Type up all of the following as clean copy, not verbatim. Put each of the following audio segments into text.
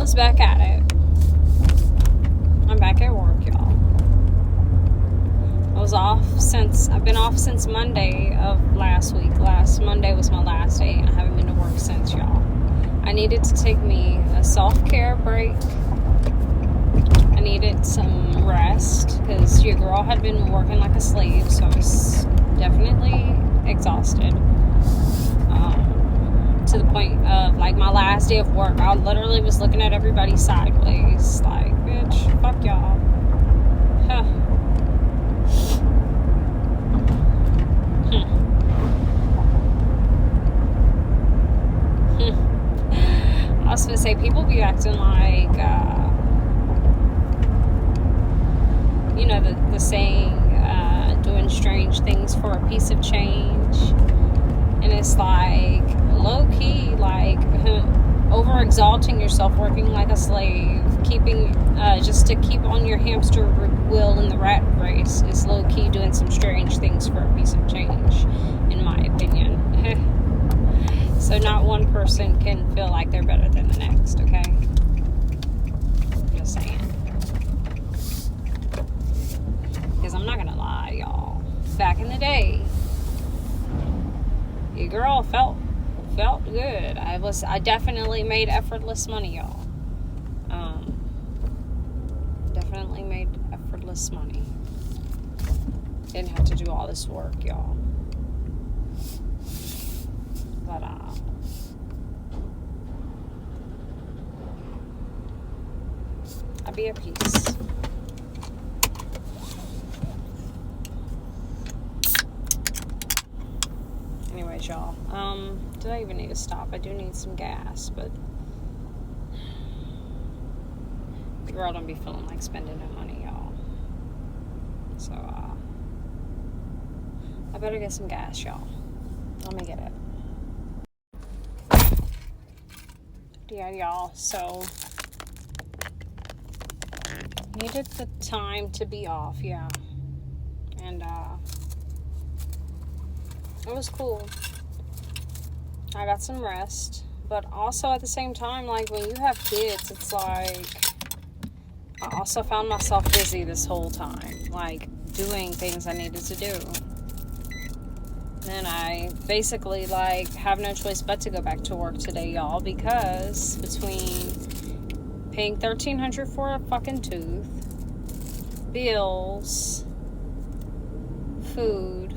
is back at it. I'm back at work, y'all. I've been off since Monday of last week. Last Monday was my last day, and I haven't been to work since, y'all. I needed to take me a self-care break. I needed some rest, because your girl had been working like a slave, so I was definitely exhausted. To the point of, like, my last day of work, I literally was looking at everybody sideways, like, bitch, fuck y'all. Huh. I was gonna say, people be acting like, you know, the saying, doing strange things for a piece of change. And it's like, low-key, like, over-exalting yourself, working like a slave, keeping, just to keep on your hamster wheel in the rat race is low-key doing some strange things for a piece of change, in my opinion. So not one person can feel like they're better than the next, okay? Just saying. Because I'm not gonna lie, y'all. Back in the day, your girl felt good. I definitely made effortless money, y'all. Definitely made effortless money. Didn't have to do all this work, y'all. But I'd be at peace. Anyways, y'all, did I even need to stop? I do need some gas, but the girl don't be feeling like spending no money, y'all. So, I better get some gas, y'all. Let me get it. Yeah, y'all, so needed the time to be off, yeah. And, it was cool. I got some rest. But also at the same time, like, when you have kids, it's like, I also found myself busy this whole time. Like, doing things I needed to do. And I basically, like, have no choice but to go back to work today, y'all. Because between paying $1,300 for a fucking tooth, bills, food,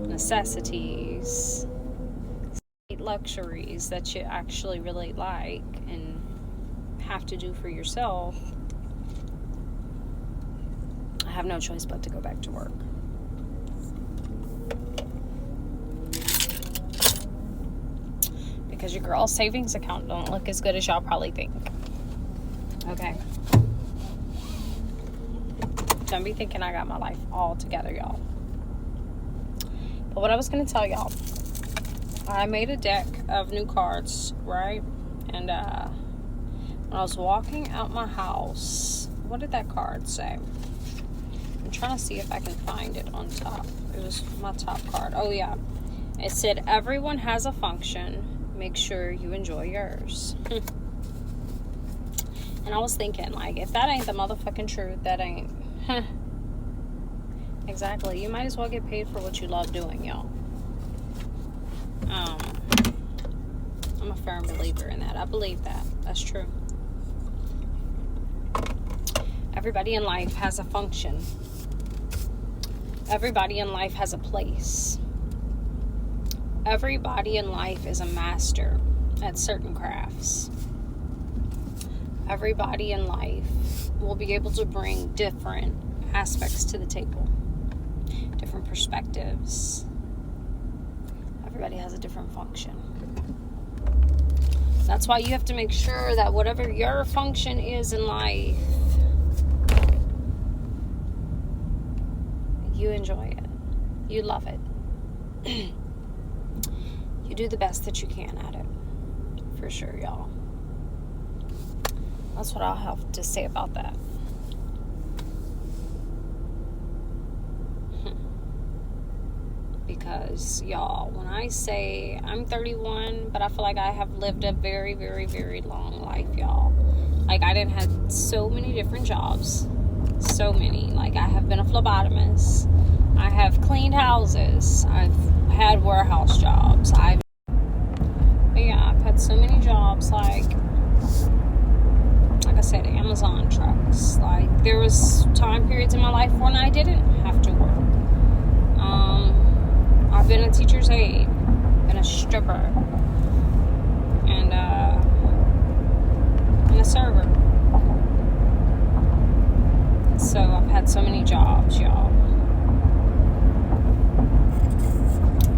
necessities, luxuries that you actually really like and have to do for yourself, I have no choice but to go back to work. Because your girl's savings account don't look as good as y'all probably think. Okay? Don't be thinking I got my life all together, y'all. But what I was going to tell y'all, I made a deck of new cards, right? And when I was walking out my house, what did that card say? I'm trying to see if I can find it on top. It was my top card. Oh, yeah. It said, everyone has a function. Make sure you enjoy yours. And I was thinking, like, if that ain't the motherfucking truth, that ain't... Exactly. You might as well get paid for what you love doing, y'all. I'm a firm believer in that. I believe that. That's true. Everybody in life has a function. Everybody in life has a place. Everybody in life is a master at certain crafts. Everybody in life will be able to bring different aspects to the table. Different perspectives. Everybody has a different function. That's why you have to make sure that whatever your function is in life, you enjoy it. You love it. You do the best that you can at it. For sure, y'all. That's what I'll have to say about that. because, y'all, when I say I'm 31, but I feel like I have lived a very, very, very long life, y'all. Like, I didn't have so many different jobs. So many. Like, I have been a phlebotomist. I have cleaned houses. I've had warehouse jobs. I've had so many jobs, like I said, Amazon trucks. Like, there was time periods in my life when I didn't have to work. I've been a teacher's aide, been a stripper, and a server. So I've had so many jobs, y'all.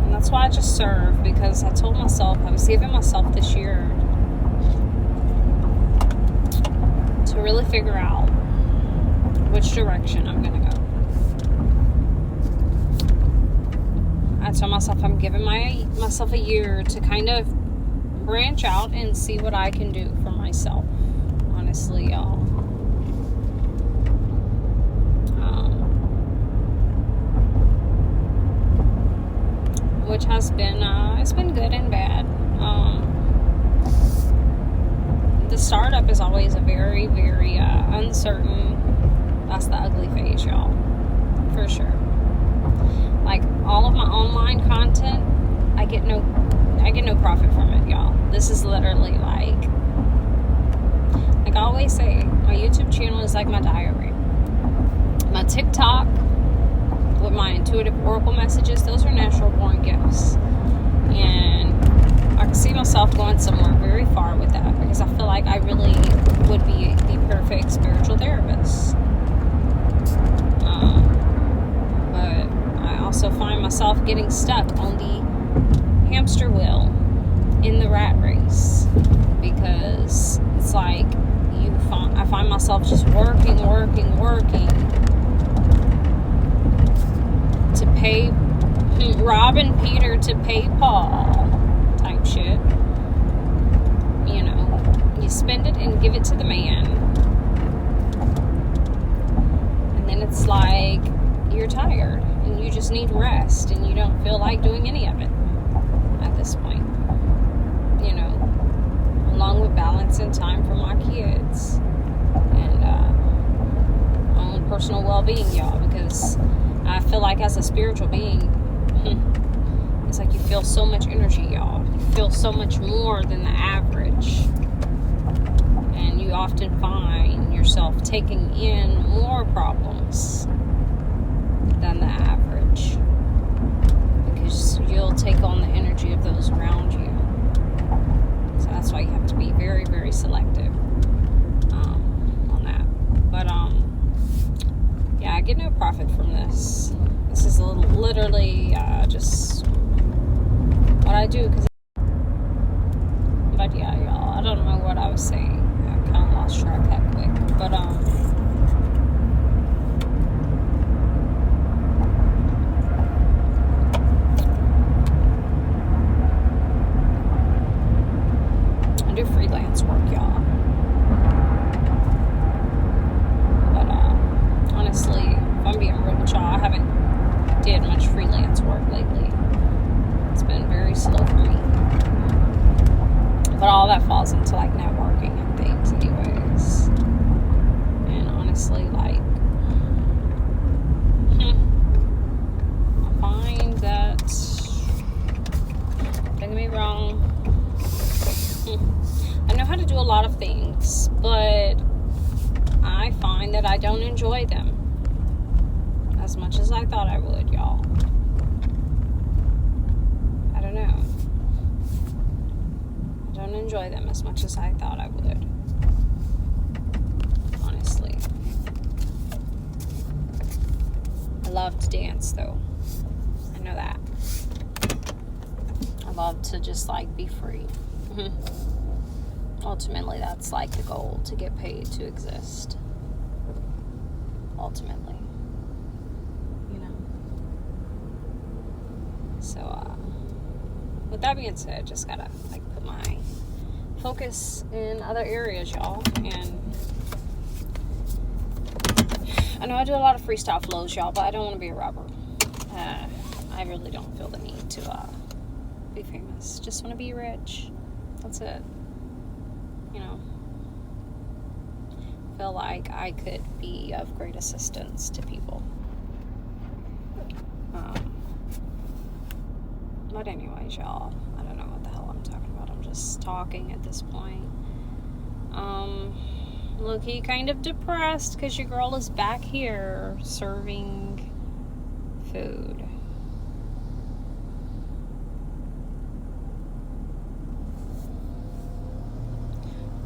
And that's why I just serve, because I told myself, I was giving myself this year to really figure out which direction I'm going to go. I told myself I'm giving myself a year to kind of branch out and see what I can do for myself. Honestly, y'all. Which has been, it's been good and bad. The startup is always a very, very uncertain. That's the ugly phase, y'all. For sure. Like, all of my online content, I get no profit from it, y'all. This is literally like I always say, my YouTube channel is like my diary. My TikTok with my intuitive oracle messages, those are natural born gifts. And I can see myself going somewhere very far with that, because I feel like I really would be the perfect spiritual therapist. But I also find myself getting stuck on the hamster wheel in the rat race, because it's like I find myself just working to pay, robbing Peter to pay Paul type shit. You know, you spend it and give it to the man, and then it's like you're tired and you just need rest and you don't feel like doing any of it at this point, you know, along with balance and time for my kids and my own personal well-being, y'all, because I feel like as a spiritual being, it's like you feel so much energy, y'all. You feel so much more than the average. And you often find yourself taking in more problems than the average, because you'll take on the energy of those around you. So that's why you have to be very, very selective on that. But yeah, I get no profit from this. This is literally just what I do. But yeah, y'all, I don't know what I was saying. I kind of lost track that quick. But I do freelance work, y'all. But honestly, if I'm being real with y'all, I haven't did much freelance work lately. It's been very slow for me. But all that falls into like networking and things anyways. And honestly, like, I find that, don't get me wrong, I know how to do a lot of things, but I find that I don't enjoy them as much as I thought I would, y'all. I don't know. I don't enjoy them as much as I thought I would. Honestly. I love to dance, though. I know that. I love to just, like, be free. Ultimately, that's, like, the goal, to get paid to exist. Ultimately. So, with that being said, just gotta, like, put my focus in other areas, y'all. And I know I do a lot of freestyle flows, y'all, but I don't want to be a rapper. I really don't feel the need to be famous. Just want to be rich. That's it. You know, feel like I could be of great assistance to people. But anyways, y'all, I don't know what the hell I'm talking about. I'm just talking at this point. Low-key kind of depressed because your girl is back here serving food.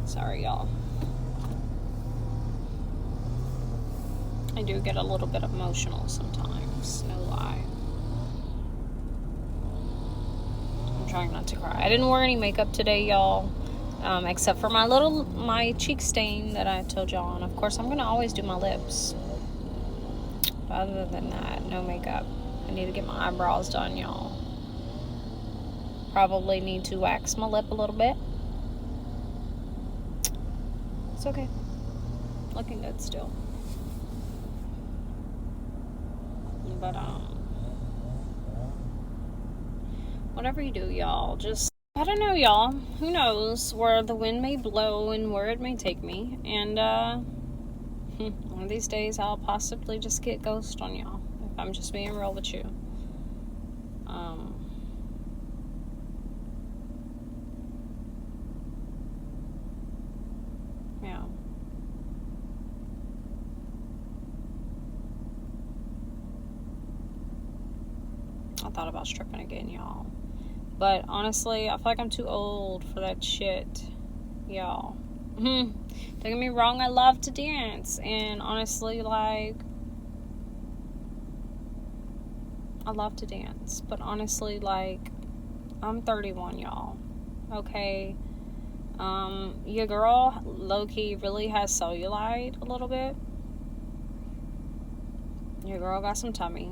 Sorry, y'all. I do get a little bit emotional sometimes, no lie. I'm trying not to cry. I didn't wear any makeup today, y'all, except for my cheek stain that I told y'all. And of course, I'm going to always do my lips. But other than that, no makeup. I need to get my eyebrows done, y'all. Probably need to wax my lip a little bit. It's okay. Looking good still. But, whatever you do, y'all, just, I don't know, y'all. Who knows where the wind may blow and where it may take me. And, one of these days I'll possibly just get ghost on y'all, if I'm just being real with you. Yeah. I thought about stripping again, y'all. But honestly, I feel like I'm too old for that shit, y'all. Don't get me wrong, I love to dance. And honestly, like, I love to dance. But honestly, like, I'm 31, y'all. Okay? Your girl, low-key, really has cellulite a little bit. Your girl got some tummy.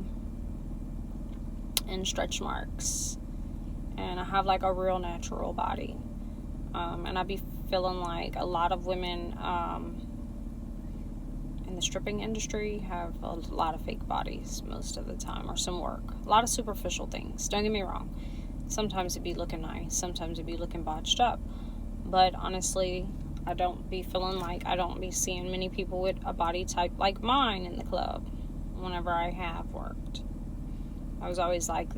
And stretch marks. And I have like a real natural body. And I be feeling like a lot of women in the stripping industry have a lot of fake bodies most of the time, or some work. A lot of superficial things. Don't get me wrong. Sometimes it be looking nice. Sometimes it be looking botched up. But honestly, I don't be feeling like I don't be seeing many people with a body type like mine in the club whenever I have worked. I was always like,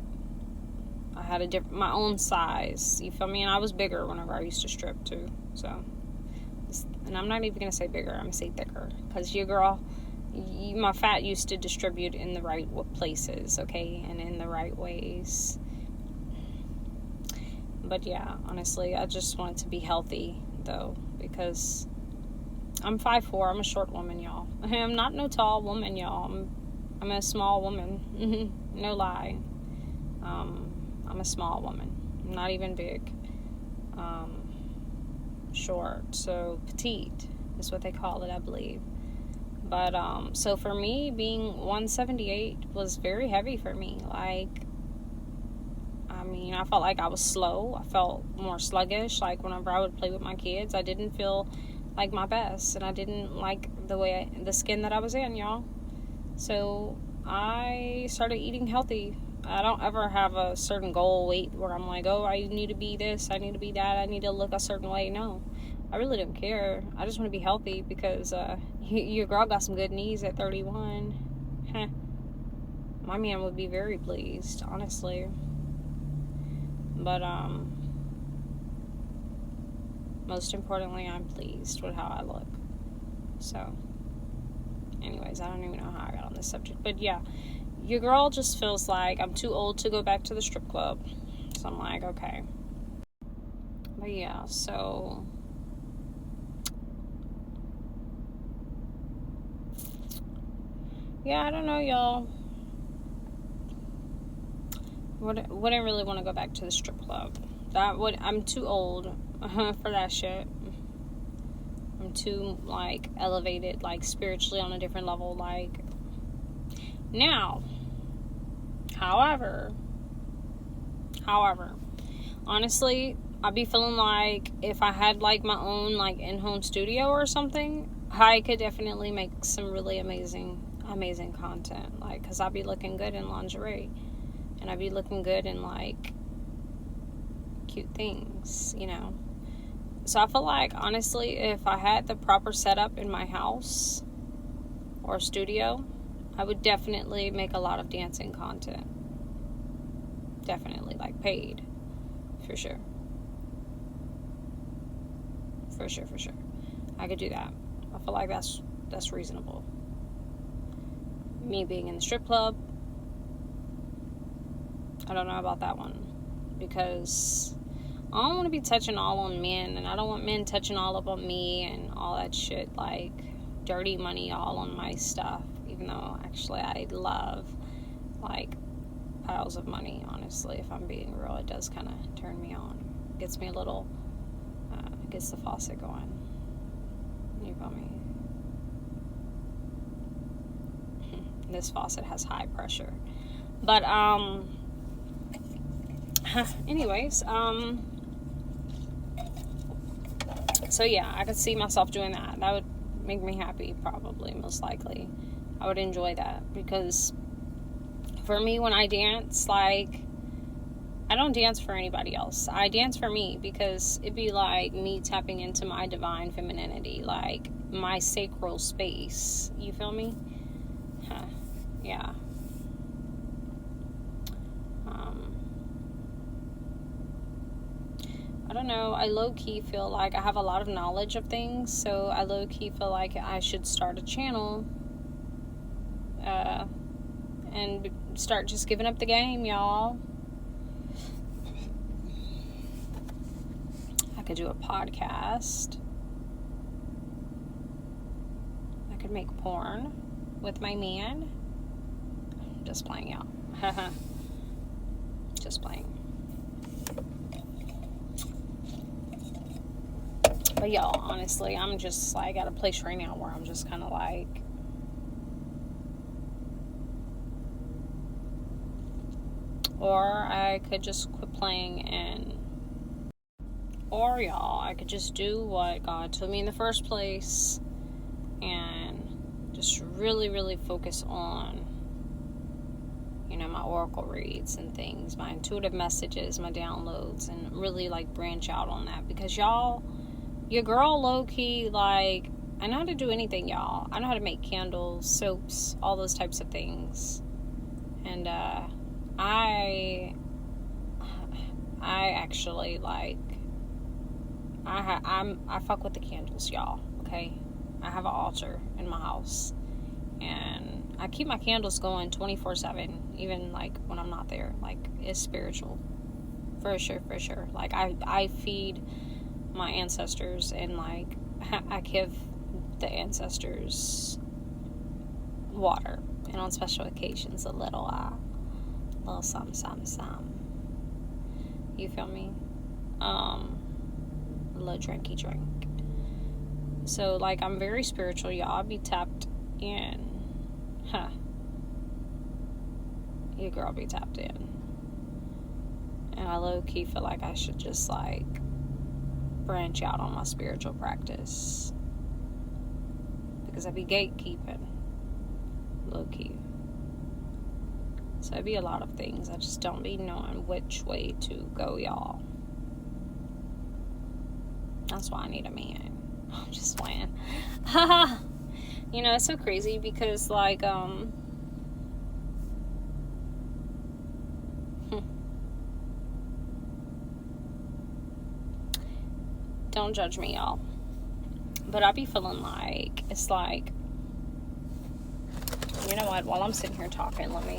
I had my own size, you feel me? And I was bigger whenever I used to strip too. So, and I'm not even gonna say bigger, I'm gonna say thicker, because your girl, my fat used to distribute in the right places, okay, and in the right ways. But yeah, honestly, I just wanted to be healthy though, because I'm 5'4", I'm a short woman, y'all. I'm not no tall woman, y'all. I'm a small woman. No lie. I'm a small woman. I'm not even big. Short. So petite is what they call it, I believe. But so for me, being 178 was very heavy for me. Like, I mean, I felt like I was slow. I felt more sluggish. Like whenever I would play with my kids, I didn't feel like my best, and I didn't like the skin that I was in, y'all. So I started eating healthy. I don't ever have a certain goal weight where I'm like, oh, I need to be this, I need to be that, I need to look a certain way. No, I really don't care. I just want to be healthy because your girl got some good knees at 31. My man would be very pleased, honestly. But most importantly, I'm pleased with how I look. So anyways, I don't even know how I got on this subject. But yeah, your girl just feels like I'm too old to go back to the strip club. So I'm like, okay. But yeah, so yeah, I don't know, y'all. Wouldn't really want to go back to the strip club. I'm too old for that shit. I'm too, like, elevated, like, spiritually on a different level, like. Now, however, honestly, I'd be feeling like if I had, like, my own, like, in-home studio or something, I could definitely make some really amazing content, like, because I'd be looking good in lingerie. And I'd be looking good in, like, cute things, you know. So I feel like, honestly, if I had the proper setup in my house or studio, I would definitely make a lot of dancing content. Definitely, like, paid. For sure. For sure. I could do that. I feel like that's reasonable. Me being in the strip club, I don't know about that one. Because I don't want to be touching all on men, and I don't want men touching all up on me and all that shit, like dirty money all on my stuff, even though actually I love, like, piles of money, honestly. If I'm being real, it does kind of turn me on. Gets me a little, gets the faucet going. You feel me? This faucet has high pressure. But, anyways, so yeah, I could see myself doing that. That would make me happy, probably, most likely. I would enjoy that, because for me, when I dance, like, I don't dance for anybody else. I dance for me, because it'd be like me tapping into my divine femininity, like my sacral space. You feel me? Yeah. I don't know, I low-key feel like I have a lot of knowledge of things, so I low-key feel like I should start a channel, and start just giving up the game, y'all. I could do a podcast. I could make porn with my man. Just playing, y'all. Just playing. But y'all, honestly, I'm just like at a place right now where I'm just kind of like, or I could just quit playing, and, or y'all, I could just do what God told me in the first place and just really, really focus on, you know, my oracle reads and things, my intuitive messages, my downloads, and really, like, branch out on that. Because y'all, your girl low-key, like, I know how to do anything, y'all. I know how to make candles, soaps, all those types of things. And I actually, like, I fuck with the candles, y'all. Okay, I have an altar in my house, and I keep my candles going 24/7, even, like, when I'm not there. Like, it's spiritual, for sure. Like, I feed my ancestors, and, like, I give the ancestors water, and on special occasions a little some. You feel me? A little drinky drink. So, like, I'm very spiritual, y'all. I'll be tapped in. Your girl be tapped in. And I low-key feel like I should just, like, branch out on my spiritual practice, because I be gatekeeping, low-key. So it'd be a lot of things. I just don't be knowing which way to go, y'all. That's why I need a man. I'm just playing. You know, it's so crazy because, like, don't judge me, y'all. But I be feeling like, it's like, you know what, while I'm sitting here talking, let me,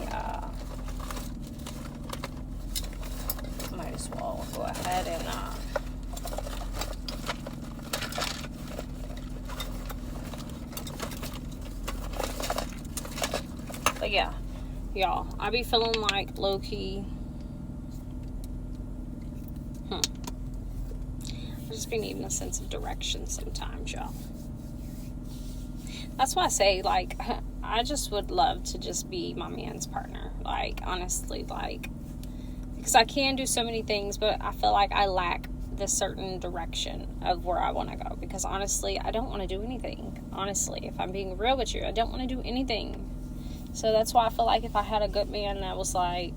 might as well go ahead and, but yeah, y'all, I be feeling like low-key, I just be needing a sense of direction sometimes, y'all. That's why I say, like, I just would love to just be my man's partner. Like, honestly, like, because I can do so many things, but I feel like I lack this certain direction of where I want to go. Because honestly, I don't want to do anything. Honestly, if I'm being real with you, I don't want to do anything. So that's why I feel like if I had a good man that was like,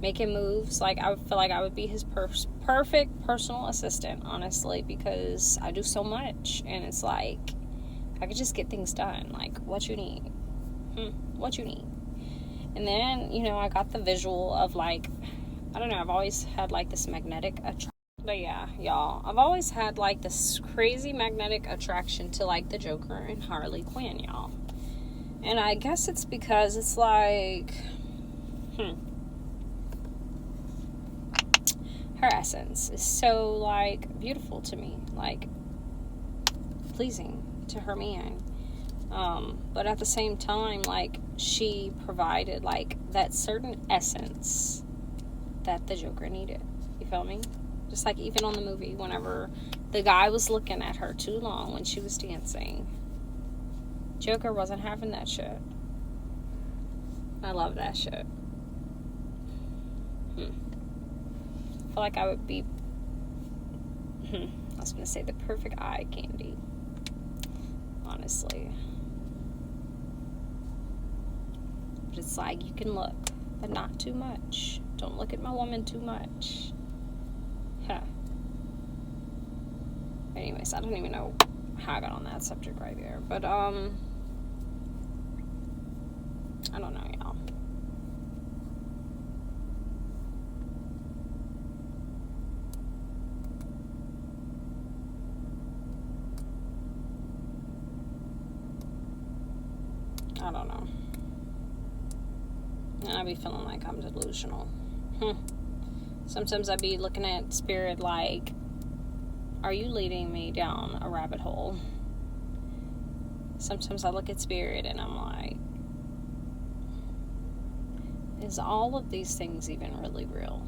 making moves. Like, I would feel like I would be his perfect personal assistant, honestly, because I do so much, and it's like, I could just get things done. Like, what you need? What you need? And then, you know, I got the visual of, like, I don't know, I've always had, like, this magnetic attraction. But yeah, y'all, I've always had, like, this crazy magnetic attraction to, like, the Joker and Harley Quinn, y'all. And I guess it's because it's like, her essence is so, like, beautiful to me, like, pleasing to her man. But at the same time, like, she provided, like, that certain essence that the Joker needed. You feel me? Just like even on the movie, whenever the guy was looking at her too long when she was dancing, Joker wasn't having that shit. I love that shit. I feel like I would be, I was going to say the perfect eye candy. Honestly. But it's like, you can look, but not too much. Don't look at my woman too much. Anyways, I don't even know how I got on that subject right there. But, I don't know, y'all. I don't know. And I be feeling like I'm delusional. Sometimes I be looking at spirit like, are you leading me down a rabbit hole? Sometimes I look at spirit and I'm like, is all of these things even really real?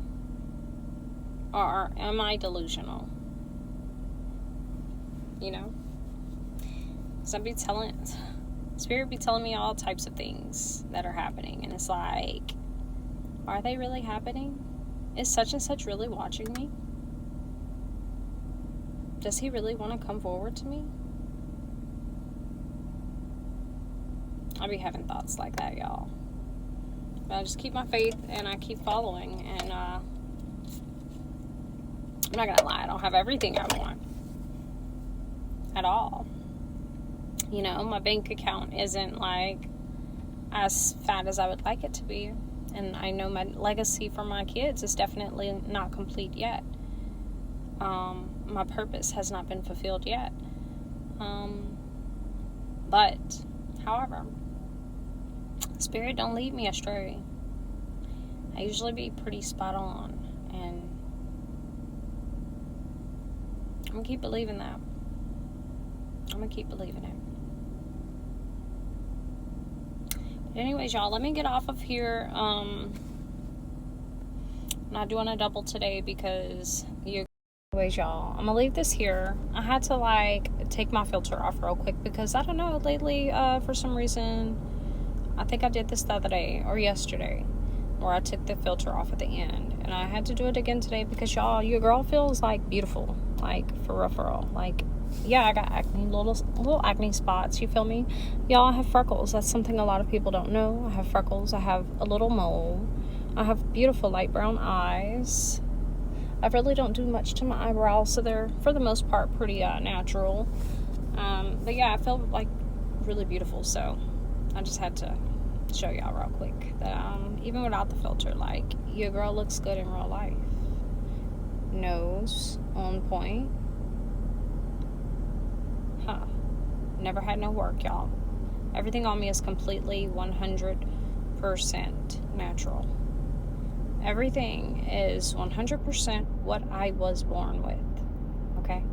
Or am I delusional? You know? Spirit be telling me all types of things that are happening, and it's like, are they really happening? Is such and such really watching me? Does he really want to come forward to me? I be having thoughts like that, y'all. But I just keep my faith and I keep following, and I'm not gonna lie, I don't have everything I want at all. You know, my bank account isn't like as fat as I would like it to be, and I know my legacy for my kids is definitely not complete yet. My purpose has not been fulfilled yet. But, however, Spirit don't lead me astray. I usually be pretty spot on, and I'm gonna keep believing that. I'm gonna keep believing it. But anyways, y'all, let me get off of here. I'm not doing a double today because anyways, y'all, I'm gonna leave this here. I had to like take my filter off real quick because I don't know, lately, for some reason, I think I did this the other day or yesterday, where I took the filter off at the end, and I had to do it again today because y'all, your girl feels like beautiful, like for real. Like, yeah, I got acne, little acne spots, you feel me? Y'all, I have freckles. That's something a lot of people don't know. I have freckles. I have a little mole. I have beautiful light brown eyes. I really don't do much to my eyebrows, so they're, for the most part, pretty natural. But yeah, I feel like really beautiful, so I just had to show y'all real quick that even without the filter, like, your girl looks good in real life. Nose on point. Never had no work, y'all. Everything on me is completely 100% natural. Everything is 100% what I was born with. Okay?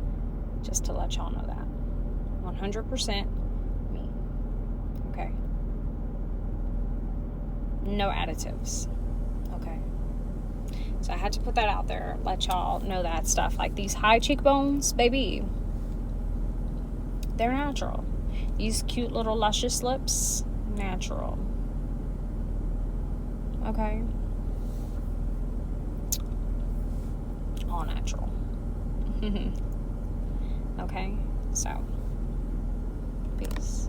Just to let y'all know that. 100% me. Okay? No additives. Okay? So I had to put that out there, let y'all know that stuff. Like these high cheekbones, baby, they're natural. These cute little luscious lips, natural. Okay? All natural. Okay? So, peace.